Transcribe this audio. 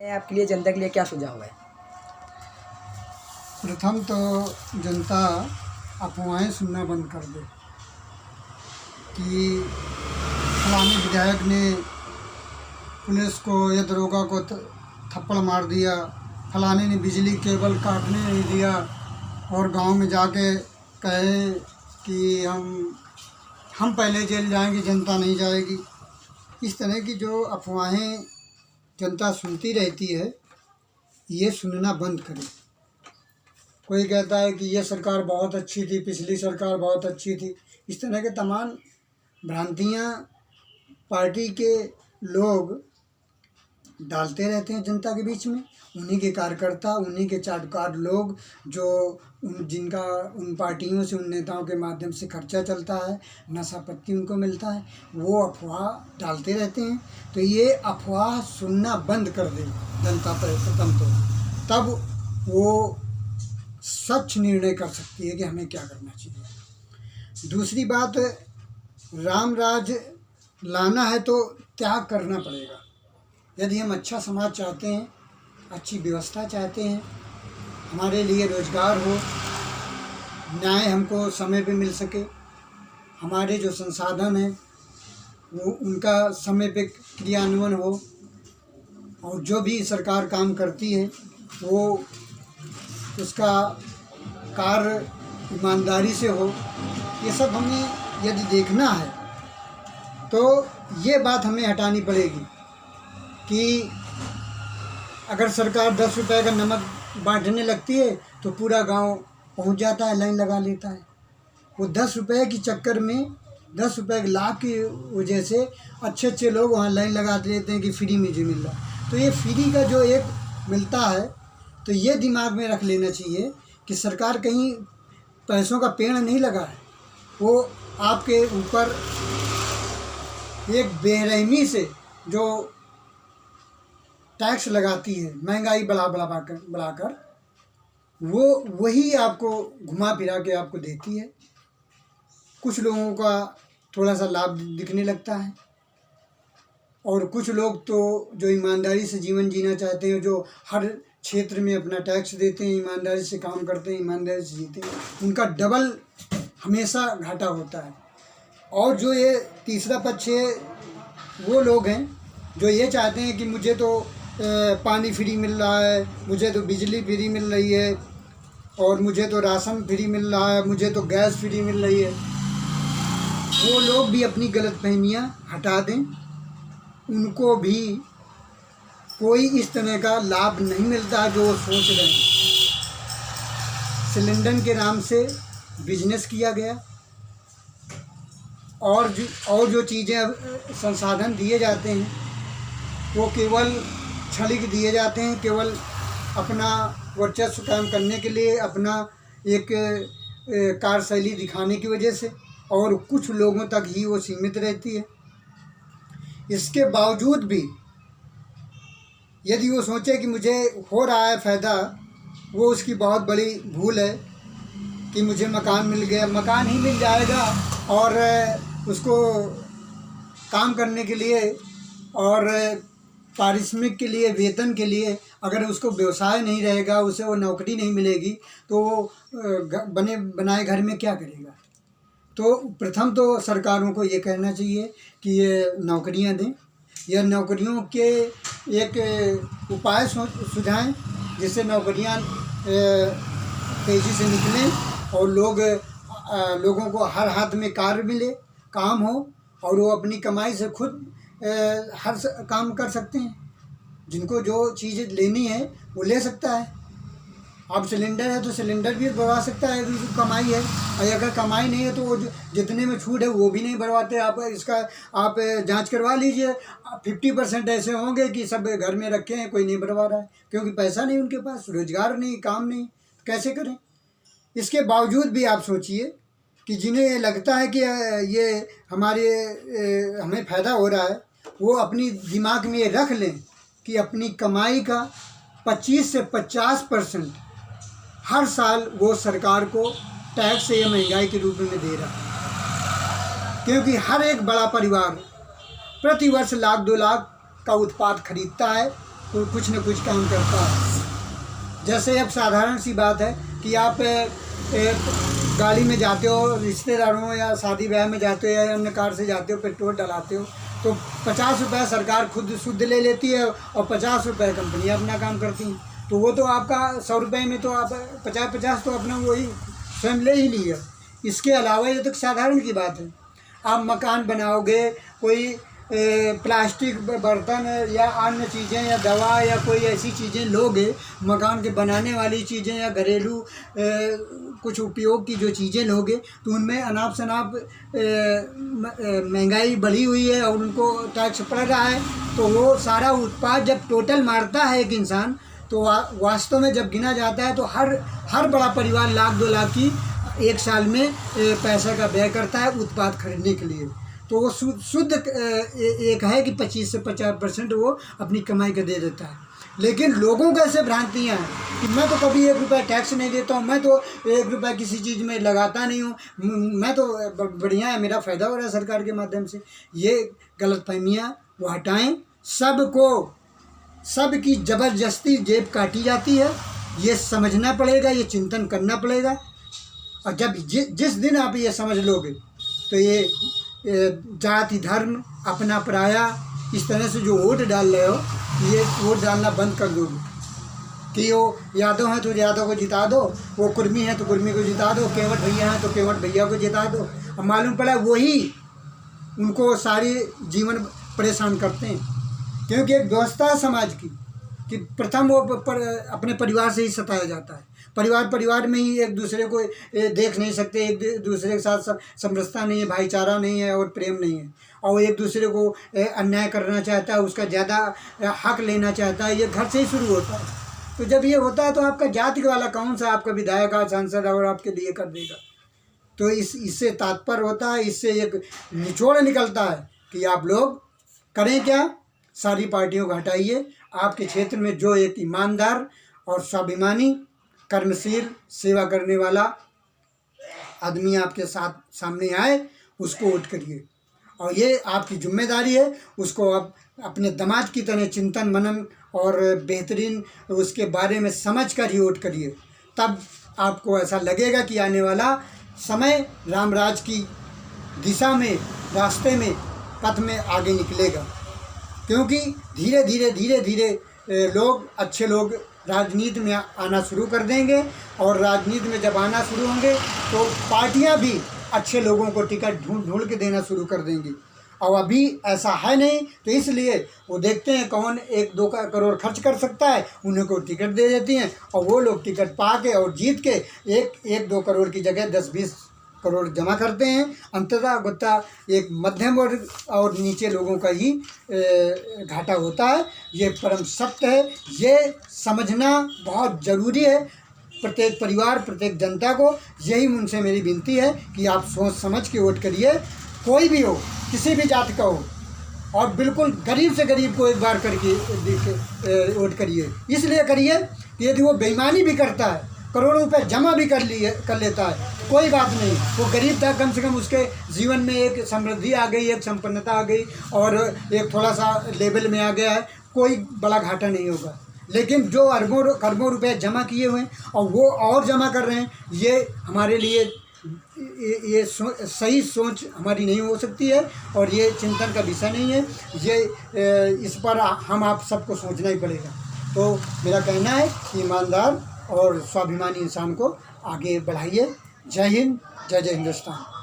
आपके लिए जनता के लिए क्या सुझाव है? प्रथम तो जनता अफवाहें सुनना बंद कर दे कि फलाने विधायक ने पुलिस को या दरोगा को थप्पड़ मार दिया, फलाने ने बिजली केबल काटने नहीं दिया और गांव में जाके कहे कि हम पहले जेल जाएंगे, जनता नहीं जाएगी। इस तरह की जो अफवाहें जनता सुनती रहती है, ये सुनना बंद करे। कोई कहता है कि ये सरकार बहुत अच्छी थी, पिछली सरकार बहुत अच्छी थी। इस तरह के तमाम भ्रांतियाँ पार्टी के लोग डालते रहते हैं जनता के बीच में। उन्हीं के कार्यकर्ता, उन्हीं के चाटुकार लोग जो जिनका उन पार्टियों से, उन नेताओं के माध्यम से खर्चा चलता है, नशा पत्ती उनको मिलता है, वो अफवाह डालते रहते हैं। तो ये अफवाह सुनना बंद कर दे जनता पर प्रथम तो, तब वो सच निर्णय कर सकती है कि हमें क्या करना चाहिए। दूसरी बात, राम राज लाना है तो त्याग करना पड़ेगा। यदि हम अच्छा समाज चाहते हैं, अच्छी व्यवस्था चाहते हैं, हमारे लिए रोजगार हो, न्याय हमको समय पे मिल सके, हमारे जो संसाधन हैं वो उनका समय पे क्रियान्वयन हो, और जो भी सरकार काम करती है वो उसका कार्य ईमानदारी से हो, ये सब हमें यदि देखना है तो ये बात हमें हटानी पड़ेगी कि अगर सरकार 10 रुपए का नमक बांटने लगती है तो पूरा गांव पहुंच जाता है, लाइन लगा लेता है। वो 10 रुपए के चक्कर में, 10 रुपए के लाभ की वजह से अच्छे अच्छे लोग वहाँ लाइन लगा लेते हैं कि फ्री मुझे मिल रहा है। तो ये फ्री का जो एक मिलता है, तो ये दिमाग में रख लेना चाहिए कि सरकार कहीं पैसों का पेड़ नहीं लगा है, वो आपके ऊपर एक बेरहमी से जो टैक्स लगाती है, महंगाई बढ़ाकर वो वही आपको घुमा फिरा के आपको देती है। कुछ लोगों का थोड़ा सा लाभ दिखने लगता है, और कुछ लोग तो जो ईमानदारी से जीवन जीना चाहते हैं, जो हर क्षेत्र में अपना टैक्स देते हैं, ईमानदारी से काम करते हैं, ईमानदारी से जीते हैं, उनका डबल हमेशा घाटा होता है। और जो ये तीसरा पक्ष है, वो लोग हैं जो ये चाहते हैं कि मुझे तो पानी फ्री मिल रहा है, मुझे तो बिजली फ्री मिल रही है, और मुझे तो राशन फ्री मिल रहा है, मुझे तो गैस फ्री मिल रही है। वो लोग भी अपनी गलतफहमियां हटा दें, उनको भी कोई इस तरह का लाभ नहीं मिलता है जो वो सोच रहे हैं। सिलेंडर के नाम से बिजनेस किया गया, और जो चीज़ें संसाधन दिए जाते हैं वो केवल छलिक दिए जाते हैं, केवल अपना वर्चस्व कायम करने के लिए, अपना एक कार्यशैली दिखाने की वजह से, और कुछ लोगों तक ही वो सीमित रहती है। इसके बावजूद भी यदि वो सोचे कि मुझे हो रहा है फ़ायदा, वो उसकी बहुत बड़ी भूल है कि मुझे मकान मिल गया। मकान ही मिल जाएगा, और उसको काम करने के लिए और पारिश्रमिक के लिए, वेतन के लिए, अगर उसको व्यवसाय नहीं रहेगा, उसे वो नौकरी नहीं मिलेगी, तो वो बनाए घर में क्या करेगा। तो प्रथम तो सरकारों को ये कहना चाहिए कि ये नौकरियां दें, यह नौकरियों के एक उपाय सुझाएं जिससे नौकरियां तेज़ी से निकलें और लोगों को हर हाथ में कार्य मिले, काम हो, और वो अपनी कमाई से खुद हर काम कर सकते हैं। जिनको जो चीज़ लेनी है वो ले सकता है। अब सिलेंडर है तो सिलेंडर भी भरवा सकता है, तो कमाई है। और अगर कमाई नहीं है तो वो जितने में छूट है वो भी नहीं भरवाते। आप जांच करवा लीजिए, 50% ऐसे होंगे कि सब घर में रखे हैं, कोई नहीं भरवा रहा है, क्योंकि पैसा नहीं उनके पास, रोजगार नहीं, काम नहीं, तो कैसे करें। इसके बावजूद भी आप सोचिए कि जिन्हें लगता है कि ये हमें फ़ायदा हो रहा है, वो अपनी दिमाग में ये रख लें कि अपनी कमाई का 25 से 50% हर साल वो सरकार को टैक्स या महंगाई के रूप में दे रहा है। क्योंकि हर एक बड़ा परिवार प्रति वर्ष लाख 2 लाख का उत्पाद खरीदता है, कुछ न कुछ काम करता है। जैसे अब साधारण सी बात है कि आप गाड़ी में जाते हो, रिश्तेदारों या शादी ब्याह में जाते हो या अन्य कार से जाते हो, पेट्रोल डलाते हो तो 50 रुपये सरकार खुद शुद्ध ले लेती है और 50 रुपये कंपनी अपना काम करती हैं। तो वो तो आपका 100 रुपये में तो आप 50 तो अपना वही स्वयं ले ही लिया। इसके अलावा ये तो साधारण की बात है। आप मकान बनाओगे, कोई प्लास्टिक बर्तन या अन्य चीज़ें या दवा या कोई ऐसी चीज़ें लोगे, मकान के बनाने वाली चीज़ें या घरेलू कुछ उपयोग की जो चीज़ें लोगे तो उनमें अनाप शनाप महंगाई बढ़ी हुई है और उनको टैक्स पड़ रहा है। तो वो सारा उत्पाद जब टोटल मारता है एक इंसान तो वास्तव में जब गिना जाता है तो हर बड़ा परिवार लाख 2 लाख की एक साल में पैसे का व्यय करता है उत्पाद खरीदने के लिए। तो वो शुद्ध एक है कि 25 से 50% वो अपनी कमाई का दे देता है। लेकिन लोगों को ऐसे भ्रांतियाँ हैं कि मैं तो कभी 1 रुपया टैक्स नहीं देता हूँ, मैं तो 1 रुपया किसी चीज़ में लगाता नहीं हूँ, मैं तो बढ़िया है, मेरा फ़ायदा हो रहा है सरकार के माध्यम से। ये गलतफहमियाँ वो हटाएँ। सबकी ज़बरदस्ती जेब काटी जाती है, ये समझना पड़ेगा, ये चिंतन करना पड़ेगा। और जब जिस दिन आप ये समझ लोगे तो ये जाति धर्म अपना पराया इस तरह से जो वोट डाल रहे हो, ये वोट डालना बंद कर दोगे कि वो यादव हैं तो यादव को जिता दो, वो कुर्मी हैं तो कुर्मी को जिता दो, केवट भैया हैं तो केवट भैया को जिता दो। अब मालूम पड़ा वही उनको सारी जीवन परेशान करते हैं। क्योंकि एक व्यवस्था है समाज की कि प्रथम वो अपने परिवार से ही सताया जाता है। परिवार में ही एक दूसरे को देख नहीं सकते, एक दूसरे के साथ समरसता नहीं है, भाईचारा नहीं है और प्रेम नहीं है। और एक दूसरे को अन्याय करना चाहता है, उसका ज़्यादा हक लेना चाहता है। ये घर से ही शुरू होता है। तो जब ये होता है तो आपका जाति वाला कौन सा आपका विधायक सांसद और आपके लिए कर देगा। तो इससे तात्पर्य होता है, इससे एक निचोड़ निकलता है कि आप लोग करें क्या, सारी पार्टियों को हटाइए। आपके क्षेत्र में जो एक ईमानदार और स्वाभिमानी कर्मशील सेवा करने वाला आदमी आपके सामने आए उसको वोट करिए। और ये आपकी जिम्मेदारी है, उसको आप अपने दामाद की तरह चिंतन मनन और बेहतरीन उसके बारे में समझ कर ही वोट करिए। तब आपको ऐसा लगेगा कि आने वाला समय रामराज की दिशा में, रास्ते में, पथ में आगे निकलेगा। क्योंकि धीरे धीरे लोग, अच्छे लोग राजनीति में आना शुरू कर देंगे और राजनीति में जब आना शुरू होंगे तो पार्टियां भी अच्छे लोगों को टिकट ढूंढ के देना शुरू कर देंगी। और अभी ऐसा है नहीं, तो इसलिए वो देखते हैं कौन 1-2 करोड़ खर्च कर सकता है, उन्हें को टिकट दे देती हैं और वो लोग टिकट पा के और जीत के 1-2 करोड़ की जगह 10-20 करोड़ जमा करते हैं। अंततः एक मध्यम वर्ग और नीचे लोगों का ही घाटा होता है। ये परम सत्य है, ये समझना बहुत ज़रूरी है प्रत्येक परिवार, प्रत्येक जनता को। यही उनसे मेरी विनती है कि आप सोच समझ के वोट करिए। कोई भी हो, किसी भी जाति का हो, और बिल्कुल गरीब से गरीब को एक बार करके वोट करिए। इसलिए करिए कि यदि वो बेईमानी भी करता है, करोड़ों रुपए जमा भी कर लेता है, कोई बात नहीं, वो गरीब था, कम से कम उसके जीवन में एक समृद्धि आ गई, एक संपन्नता आ गई और एक थोड़ा सा लेवल में आ गया है, कोई बड़ा घाटा नहीं होगा। लेकिन जो अरबों रुपए जमा किए हुए हैं और वो और जमा कर रहे हैं, ये हमारे लिए सही सोच हमारी नहीं हो सकती है और ये चिंतन का विषय नहीं है। ये इस पर हम आप सबको सोचना ही पड़ेगा। तो मेरा कहना है कि ईमानदार और स्वाभिमानी इंसान को आगे बढ़ाइए। जय हिंद, जय जय हिंदुस्तान।